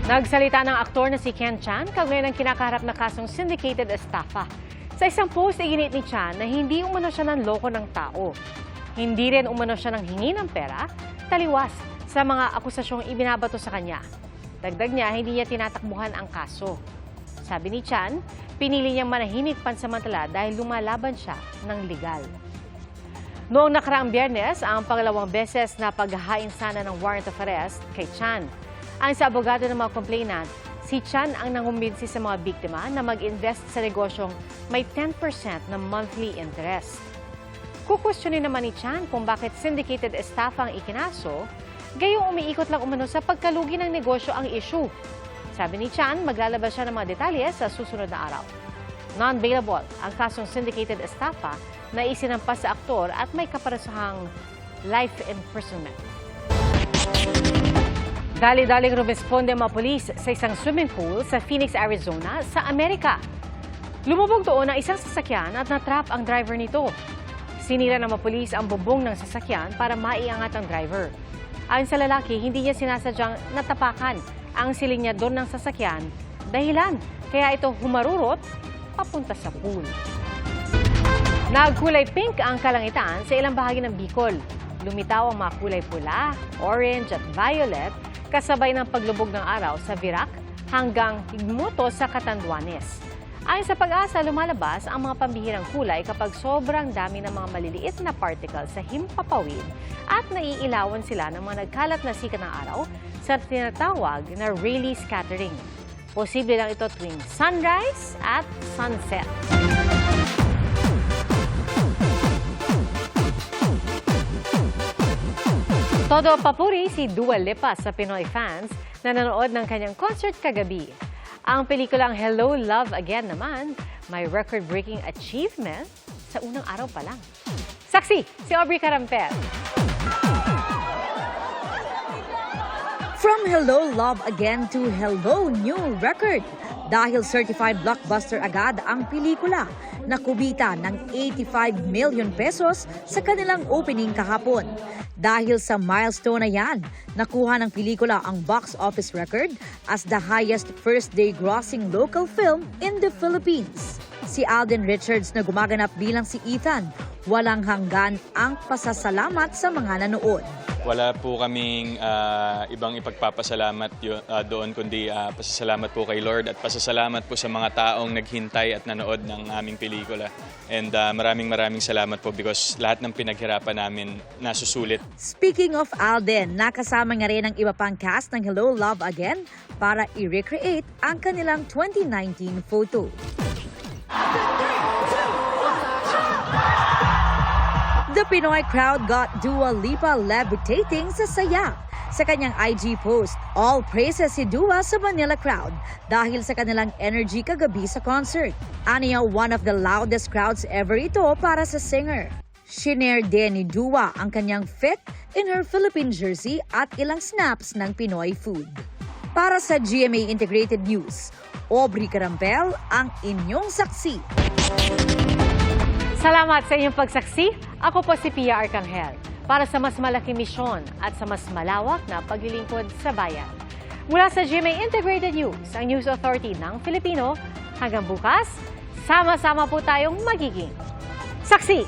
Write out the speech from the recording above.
Nagsalita ng aktor na si Ken Chan kaugnay ng kinakaharap na kasong syndicated estafa. Sa isang post, iginit ni Chan na hindi umano siya ng loko ng tao. Hindi rin umano siya ng hingi ng pera, taliwas sa mga akusasyong ibinabato sa kanya. Dagdag niya, hindi niya tinatakbuhan ang kaso. Sabi ni Chan, pinili niyang manahimik pansamantala dahil lumalaban siya ng legal. Noong nakaraang Biyernes, ang pangalawang beses na paghahain sana ng warrant of arrest kay Chan. Ang sa abogado ng mga complainant, si Chan ang nangumbinsi sa mga biktima na mag-invest sa negosyong may 10% na monthly interest. Kukwestiyonin naman ni Chan kung bakit syndicated estafa ang ikinaso, gayong umiikot lang umano sa pagkalugi ng negosyo ang issue. Sabi ni Chan, maglalabas siya ng mga detalye sa susunod na araw. Non-bailable ang kasong syndicated estafa na isinampas sa aktor at may kaparasahang life imprisonment. Dali-daling rumesponde ang mga pulis sa isang swimming pool sa Phoenix, Arizona, sa Amerika. Lumubog doon ang isang sasakyan at natrap ang driver nito. Sinira ng mga pulis ang bubong ng sasakyan para maiangat ang driver. Ayon sa lalaki, hindi niya sinasadyang natapakan ang siling niya doon ng sasakyan, dahilan kaya ito humarurot papunta sa pool. Nagkulay pink ang kalangitan sa ilang bahagi ng Bicol. Lumitaw ang mga kulay pula, orange at violet kasabay ng paglubog ng araw sa Virac hanggang Higmoto sa Catanduanes. Ayon sa Pag-asa, lumalabas ang mga pambihirang kulay kapag sobrang dami ng mga maliliit na particles sa himpapawid at naiilawan sila ng mga nagkalat na sikat ng araw sa tinatawag na Rayleigh scattering. Posible lang ito tuwing sunrise at sunset. Todo papuri si Dua Lipa sa Pinoy fans na nanood ng kanyang concert kagabi. Ang pelikulang Hello, Love Again naman, may record-breaking achievement sa unang araw pa lang. Saksi, si Aubrey Carampel. From Hello, Love Again to Hello, New Record. Dahil certified blockbuster agad ang pelikula na kumita ng 85 million pesos sa kanilang opening kahapon. Dahil sa milestone na yan, nakuha ng pelikula ang box office record as the highest first-day grossing local film in the Philippines. Si Alden Richards na gumaganap bilang si Ethan, walang hanggan ang pasasalamat sa mga nanood. Wala po kaming ibang ipagpapasalamat doon kundi pasasalamat po kay Lord at pasasalamat po sa mga taong naghintay at nanood ng aming pelikula. And maraming salamat po because lahat ng pinaghirapan namin nasusulit. Speaking of Alden, nakasama nga rin ang iba pang cast ng Hello, Love Again para i-recreate ang kanilang 2019 photo. The Pinoy crowd got Dua Lipa levitating sa saya. Sa kanyang IG post, all praises si Dua sa Manila crowd dahil sa kanilang energy kagabi sa concert. Aniya, one of the loudest crowds ever ito para sa singer. Shinare din ni Dua ang kanyang fit in her Philippine jersey at ilang snaps ng Pinoy food. Para sa GMA Integrated News, Aubrey Carampel ang inyong saksi. Salamat sa inyong pagsaksi. Ako po si Pia Arcangel para sa mas malaking misyon at sa mas malawak na paglilingkod sa bayan. Mula sa GMA Integrated News, ang News Authority ng Filipino, hanggang bukas, sama-sama po tayong magiging saksi.